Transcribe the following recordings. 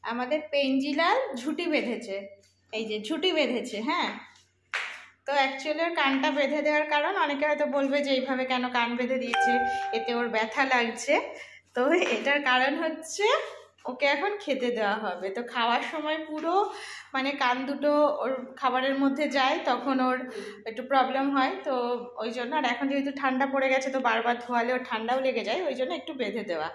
আমাদের পেঞ্জিলাল ঝুঁটি বেঁধেছে, এই যে ঝুঁটি বেঁধেছে। হ্যাঁ, তো অ্যাকচুয়ালি ওর কানটা বেঁধে দেওয়ার কারণ, অনেকে হয়তো বলবে যে এইভাবে কেন কান বেঁধে দিয়েছে, এতে ওর ব্যথা লাগছে। তো এটার কারণ হচ্ছে ওকে এখন খেতে দেওয়া হবে। তো খাওয়ার সময় পুরো মানে কান দুটো ওর খাবারের মধ্যে যায়, তখন ওর একটু প্রবলেম হয়। তো ওই জন্য, আর এখন যেহেতু ঠান্ডা পড়ে গেছে তো বারবার ধোয়ালে ওর ঠান্ডাও লেগে যায়, ওই জন্য একটু বেঁধে দেওয়া।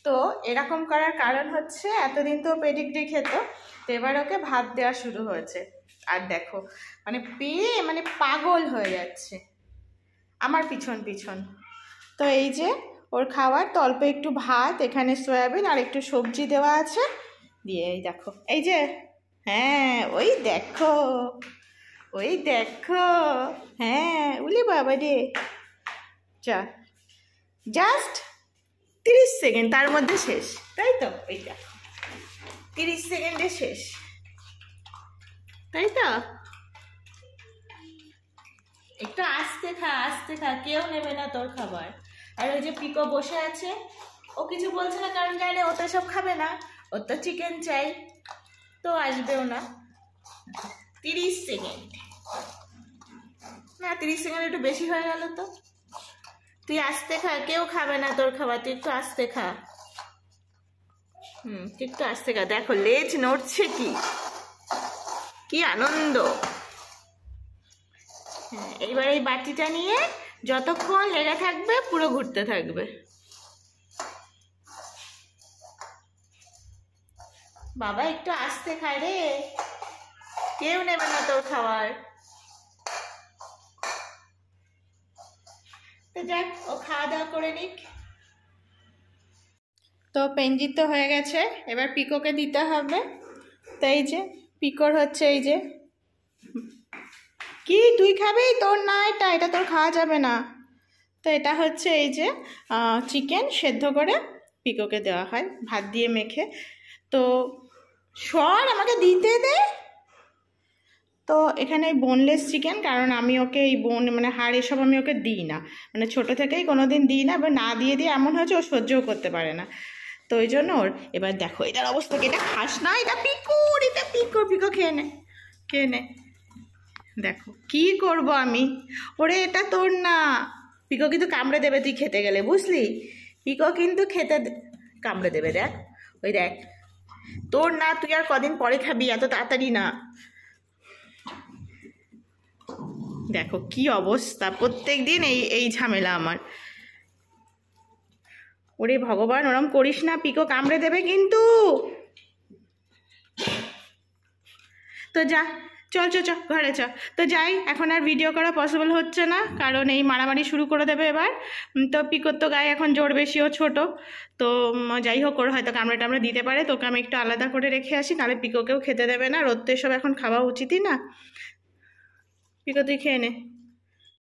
তো এরকম করার কারণ হচ্ছে এতদিন তো পেডিগ্রি খেত, তো এবার ওকে ভাত দেওয়া শুরু হয়েছে। আর দেখো মানে পেয়ে মানে পাগল হয়ে যাচ্ছে আমার পিছন পিছন। তো এই যে ওর খাবার, তো অল্প একটু ভাত, এখানে সয়াবিন আর একটু সবজি দেওয়া আছে, দিয়ে এই দেখো এই যে, হ্যাঁ ওই দেখো, ওই দেখো, হ্যাঁ উলি বাবা রে, যা জাস্ট 30 সেকেন্ড, তার মধ্যে শেষ, তাই তো? এইটা 30 সেকেন্ডে শেষ, তাই তো? একটু আস্তে খা, আস্তে খা, কেউ নেবে না তোর খাবার। আর ওই যে পিকো বসে আছে, ও কিছু বলছে না, কারণ জানে ও তো সব খাবে না, ওর তো চিকেন চাই, তো আসবেও না। 30 সেকেন্ড না, 30 সেকেন্ড একটু বেশি হয়ে গেল তো। তুই আস্তে খা, কেউ খাবে না তোর খাবার, তুই একটু আস্তে খা। তুই একটু আস্তে খা। দেখো লেজ নড়ছে, কি আনন্দ। হ্যাঁ, এইবার এই বাটিটা নিয়ে যতক্ষণ লেগে থাকবে পুরো ঘুরতে থাকবে। বাবা একটু আস্তে খায় রে, কেউ নেবে না তোর খাবার। তো যাক, ও খাওয়া দাওয়া করে নিক। তো পেঞ্জিত তো হয়ে গেছে, এবার পিকোকে দিতে হবে। তো এই যে পিকোর হচ্ছে এই যে, কি তুই খাবি? তোর না, এটা তোর খাওয়া যাবে না। তো এটা হচ্ছে এই যে চিকেন সেদ্ধ করে পিকোকে দেওয়া হয় ভাত দিয়ে মেখে। তো সর, আমাকে দিতে দে। তো এখানে বোনলেস চিকেন, কারণ আমি ওকে এই বোন মানে হাড় এসব আমি ওকে দিই না, মানে ছোটো থেকেই কোনো দিন দিই না, এবার না দিয়ে দিয়ে এমন হয়েছে ও সহ্যও করতে পারে না। তো ওই জন্য ওর এবার দেখো এটার অবস্থা কি, এটা খাস না, এটা পিকুর, এটা পিকো, পিকো খেয়ে নে, খেয়ে নে। দেখো কি করব আমি, ওরে এটা তোর না। পিকো কিন্তু কামড়ে দেবে তুই খেতে গেলে, বুঝলি? পিকো কিন্তু খেতে কামড়ে দেবে, দেখ ওই দেখ। তোর না, তুই আর কদিন পরে খাবি, এত তাড়াতাড়ি না। দেখো কি অবস্থা, প্রত্যেক দিন এই ঝামেলা আমার। ওরে ভগবান, ওরম করিস না, পিকো কামড়ে দেবে কিন্তু। তো যা, চল চল চল ঘরে চ। তো যাই, এখন আর ভিডিও করা পসিবল হচ্ছে না, কারণ এই মারামারি শুরু করে দেবে এবার। তো পিকোর তো গায়ে এখন জোর বেশি, ও ছোটো। তো যাই হোক, ওর হয়তো কামড়ে টামড়ে দিতে পারে, তোকে আমি একটু আলাদা করে রেখে আসি, নাহলে পিকোকেও খেতে দেবে না, রোদ তো এসব এখন খাওয়া উচিতই না। পিকো তুই খেয়ে নে।